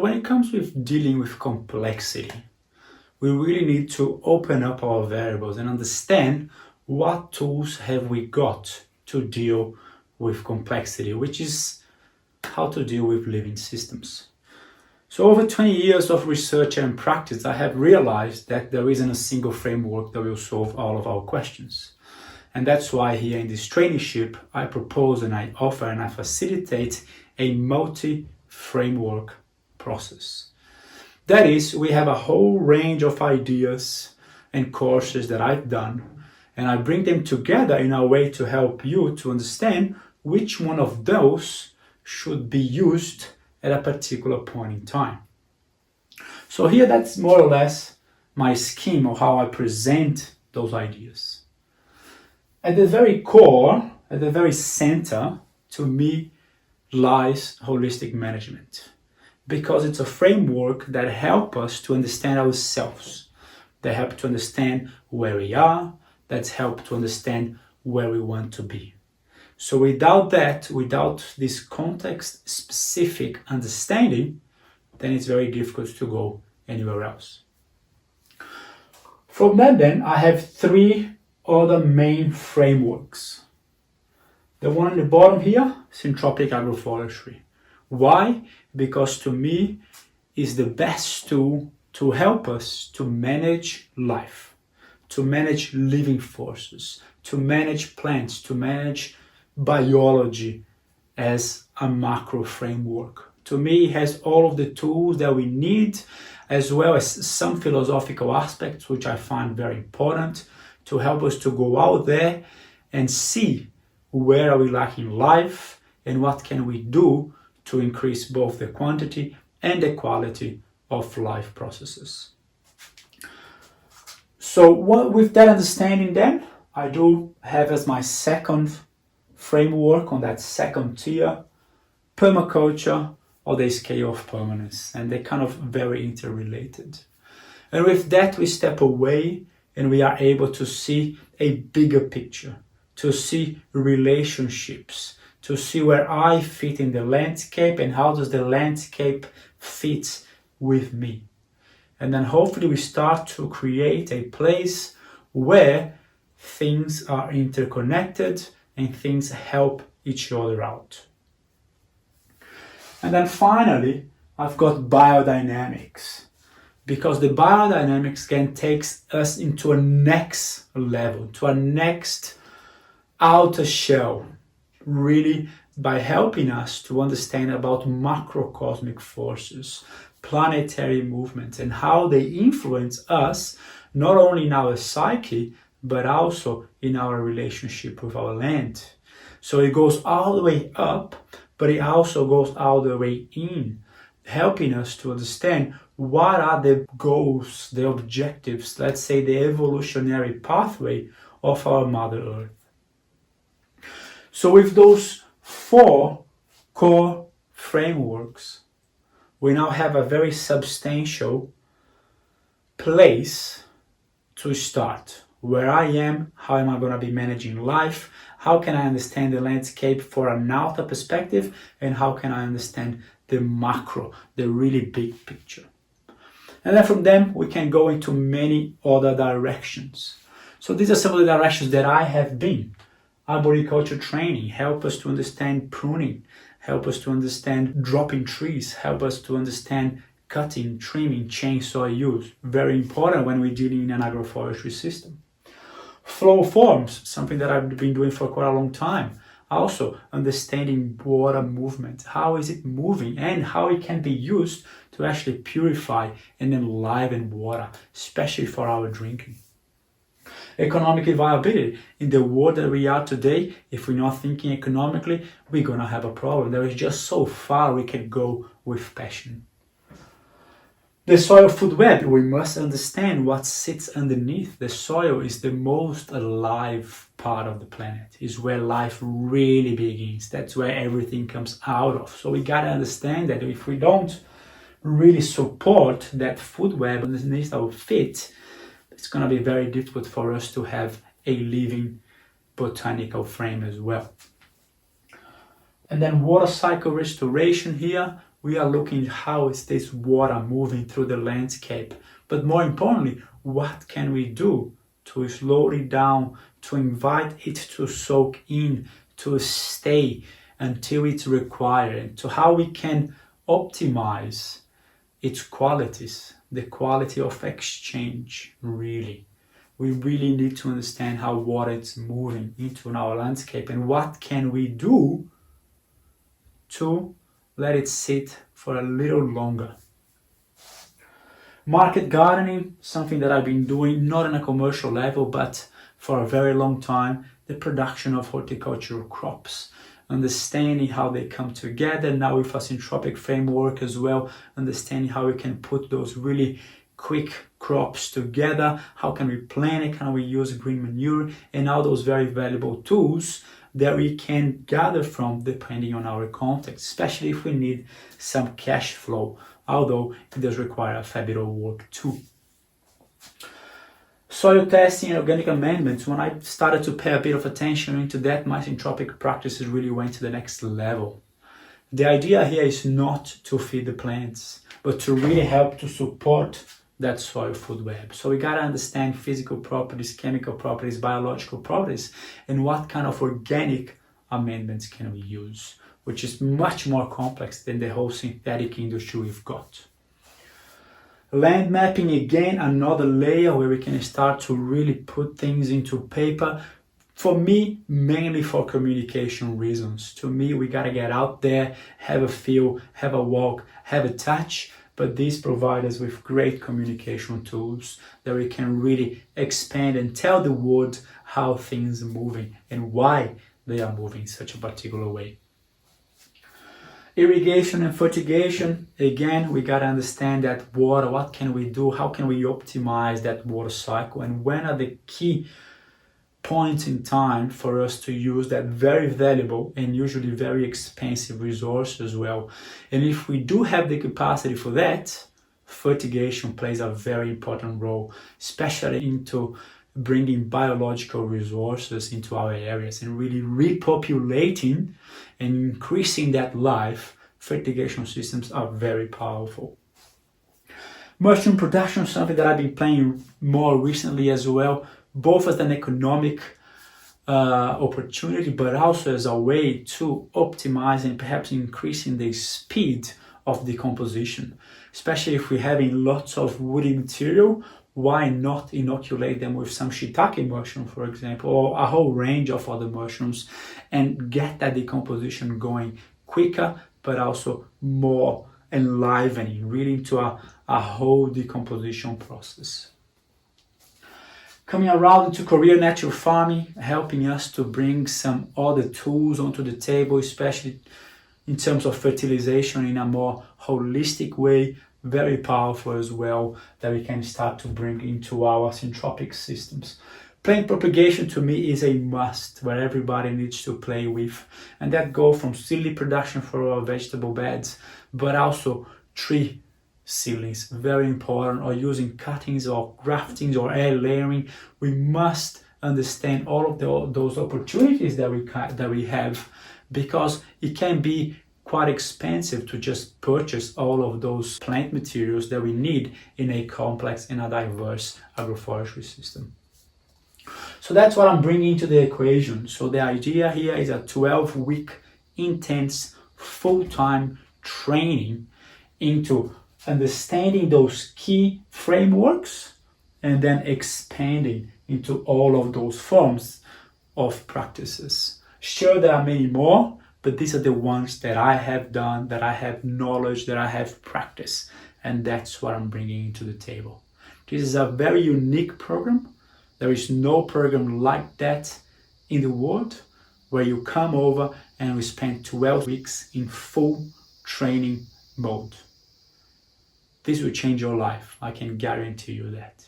When it comes with dealing with complexity, we really need to open up our variables and understand what tools have we got to deal with complexity, which is how to deal with living systems. So over 20 years of research and practice, I have realized that there isn't a single framework that will solve all of our questions. And that's why here in this traineeship, I propose and I offer and I facilitate a multi-framework process. That is, we have a whole range of ideas and courses that I've done, and I bring them together in a way to help you to understand which one of those should be used at a particular point in time. So here, that's more or less my scheme of how I present those ideas. At the very core, at the very center, to me, lies holistic management, because it's a framework that helps us to understand ourselves, that help to understand where we are, that help to understand where we want to be. So without that, without this context-specific understanding, then it's very difficult to go anywhere else. From that then, I have three other main frameworks. The one on the bottom here, Syntropic agroforestry. Why? Because to me, it's the best tool to help us to manage life, to manage living forces, to manage plants, to manage biology as a macro framework. To me, it has all of the tools that we need, as well as some philosophical aspects, which I find very important, to help us to go out there and see where are we lacking life and what can we do to increase both the quantity and the quality of life processes. So with that understanding then, I do have as my second framework on that second tier, permaculture or the scale of permanence, and they're kind of very interrelated. And with that, we step away and we are able to see a bigger picture, to see relationships, to see where I fit in the landscape and how does the landscape fit with me. And then hopefully we start to create a place where things are interconnected and things help each other out. And then finally, I've got biodynamics, because the biodynamics can take us into a next level, to a next outer shell, really by helping us to understand about macrocosmic forces, planetary movements, and how they influence us, not only in our psyche, but also in our relationship with our land. So it goes all the way up, but it also goes all the way in, helping us to understand what are the goals, the objectives, let's say the evolutionary pathway of our Mother Earth. So with those four core frameworks, we now have a very substantial place to start. Where I am, how am I going to be managing life, how can I understand the landscape for an outer perspective, and how can I understand the macro, the really big picture. And then from them, we can go into many other directions. So these are some of the directions that I have been. Arboriculture training, help us to understand pruning, help us to understand dropping trees, help us to understand cutting, trimming, chainsaw use. Very important when we're dealing in an agroforestry system. Flow forms, something that I've been doing for quite a long time. Also, understanding water movement. How is it moving and how it can be used to actually purify and enliven water, especially for our drinking. Economic viability. In the world that we are today, if we're not thinking economically, we're going to have a problem. There is just so far we can go with passion. The soil food web, we must understand what sits underneath. The soil is the most alive part of the planet, is where life really begins. That's where everything comes out of. So we got to understand that if we don't really support that food web underneath our feet, it's going to be very difficult for us to have a living botanical frame as well. And then water cycle restoration here, We are looking at how is this water moving through the landscape. But more importantly, what can we do to slow it down, to invite it to soak in, to stay until it's required, to how we can optimize its qualities, the quality of exchange, really. We really need to understand how water is moving into our landscape and what can we do to let it sit for a little longer. Market gardening, something that I've been doing, not on a commercial level, but for a very long time, the production of horticultural crops, understanding how they come together, now with a Syntropic framework as well, understanding how we can put those really quick crops together, how can we plant it, can we use green manure, and all those very valuable tools that we can gather from depending on our context, especially if we need some cash flow, although it does require a fair bit of work too. Soil testing and organic amendments, when I started to pay a bit of attention into that, my Syntropic practices really went to the next level. The idea here is not to feed the plants, but to really help to support that soil food web. So we gotta understand physical properties, chemical properties, biological properties, and what kind of organic amendments can we use, which is much more complex than the whole synthetic industry we've got. Land mapping, again, another layer where we can start to really put things into paper. For me, mainly for communication reasons. To me, we gotta get out there, have a feel, have a walk, have a touch, but these provide us with great communication tools that we can really expand and tell the world how things are moving and why they are moving in such a particular way. Irrigation and fertigation, again, we got to understand that water, what can we do, how can we optimize that water cycle, and when are the key points in time for us to use that very valuable and usually very expensive resource as well. And if we do have the capacity for that, fertigation plays a very important role, especially into bringing biological resources into our areas and really repopulating and increasing that life. Fertigation systems are very powerful. Mushroom production is something that I've been playing more recently as well, both as an economic opportunity, but also as a way to optimize and perhaps increasing the speed of decomposition. Especially if we're having lots of woody material, why not inoculate them with some shiitake mushroom, for example, or a whole range of other mushrooms, and get that decomposition going quicker, but also more enlivening, really into a whole decomposition process. Coming around into career natural farming, helping us to bring some other tools onto the table, especially in terms of fertilization in a more holistic way, very powerful as well, that we can start to bring into our syntropic systems. Plant propagation to me is a must, where everybody needs to play with, and that goes from seedling production for our vegetable beds, but also tree seedlings, very important, or using cuttings or graftings or air layering. We must understand all of those opportunities that we have, because it can be quite expensive to just purchase all of those plant materials that we need in a complex and a diverse agroforestry system. So that's what I'm bringing to the equation. So the idea here is a 12-week intense full-time training into understanding those key frameworks and then expanding into all of those forms of practices. Sure, there are many more, but these are the ones that I have done, that I have knowledge, that I have practice, and that's what I'm bringing to the table. This is a very unique program. There is no program like that in the world, where you come over and we spend 12 weeks in full training mode. This will change your life. I can guarantee you that.